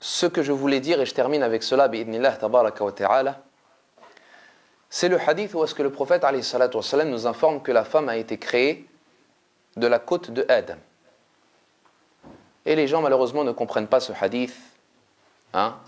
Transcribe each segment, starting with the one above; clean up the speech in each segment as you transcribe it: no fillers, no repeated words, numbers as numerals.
ce que je voulais dire, et je termine avec cela, bi'idnillah tabaraka wa ta'ala, c'est le hadith où est-ce que le prophète alayhi salatu wa salam nous informe que la femme a été créée de la côte de Adam. Et les gens malheureusement ne comprennent pas ce hadith,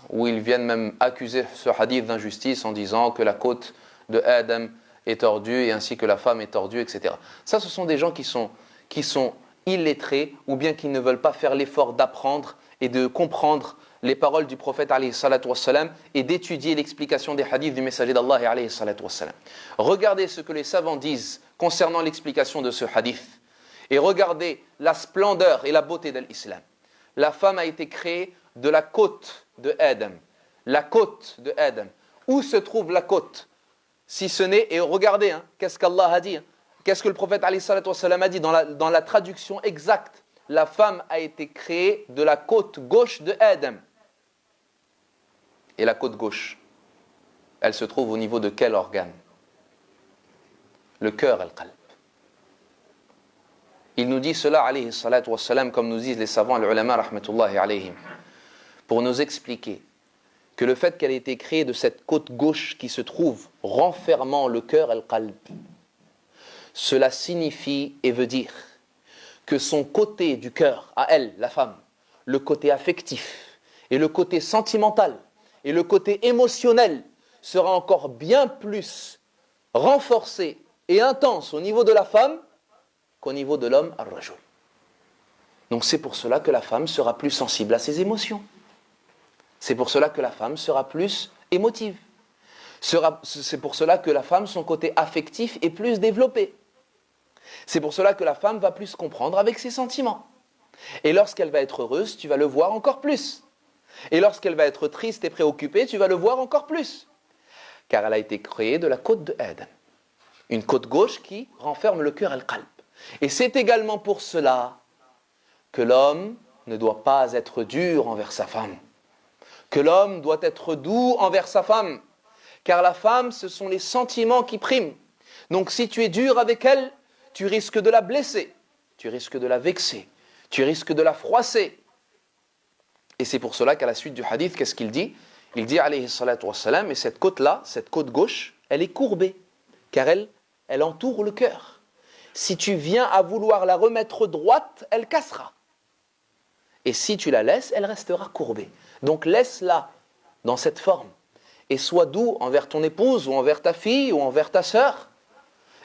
où ils viennent même accuser ce hadith d'injustice en disant que la côte de Adam est tordue et ainsi que la femme est tordue, etc. Ça, ce sont des gens qui sont illettrés ou bien qui ne veulent pas faire l'effort d'apprendre et de comprendre les paroles du prophète alayhi salatu wassalam et d'étudier l'explication des hadiths du messager d'Allah alayhi salatu wassalam. Regardez ce que les savants disent concernant l'explication de ce hadith et regardez la splendeur et la beauté de l'islam. La femme a été créée de la côte de Adam. La côte de Adam. Où se trouve la côte? Si ce n'est, et regardez, qu'est-ce qu'Allah a dit, qu'est-ce que le prophète alayhi salatu wassalam a dit dans la traduction exacte. La femme a été créée de la côte gauche de Adam. Et la côte gauche, elle se trouve au niveau de quel organe? Le cœur, al-qalb. Il nous dit cela, alayhi salatu wassalam, comme nous disent les savants, les ulama, rahmatullahi alayhim, pour nous expliquer que le fait qu'elle ait été créée de cette côte gauche qui se trouve renfermant le cœur, al-qalb, cela signifie et veut dire que son côté du cœur, à elle, la femme, le côté affectif et le côté sentimental et le côté émotionnel sera encore bien plus renforcé et intense au niveau de la femme qu'au niveau de l'homme, ar-rajul. Donc c'est pour cela que la femme sera plus sensible à ses émotions. C'est pour cela que la femme sera plus émotive. C'est pour cela que la femme, son côté affectif est plus développé. C'est pour cela que la femme va plus comprendre avec ses sentiments. Et lorsqu'elle va être heureuse, tu vas le voir encore plus. Et lorsqu'elle va être triste et préoccupée, tu vas le voir encore plus. Car elle a été créée de la côte de Adam. Une côte gauche qui renferme le cœur al-qalb. Et c'est également pour cela que l'homme ne doit pas être dur envers sa femme. Que l'homme doit être doux envers sa femme. Car la femme, ce sont les sentiments qui priment. Donc si tu es dur avec elle, tu risques de la blesser, tu risques de la vexer, tu risques de la froisser. Et c'est pour cela qu'à la suite du hadith, qu'est-ce qu'il dit? Il dit, alayhi salatu wassalam, et cette côte-là, cette côte gauche, elle est courbée, car elle entoure le cœur. Si tu viens à vouloir la remettre droite, elle cassera. Et si tu la laisses, elle restera courbée. Donc laisse-la dans cette forme. Et sois doux envers ton épouse, ou envers ta fille, ou envers ta sœur.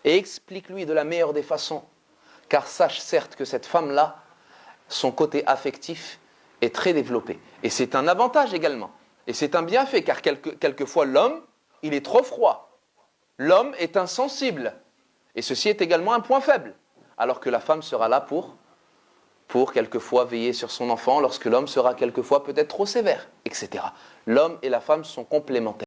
Et explique-lui de la meilleure des façons. Car sache certes que cette femme-là, son côté affectif est très développé. Et c'est un avantage également. Et c'est un bienfait, car quelquefois l'homme, il est trop froid. L'homme est insensible. Et ceci est également un point faible. Alors que la femme sera là pour quelquefois veiller sur son enfant, lorsque l'homme sera quelquefois peut-être trop sévère, etc. L'homme et la femme sont complémentaires.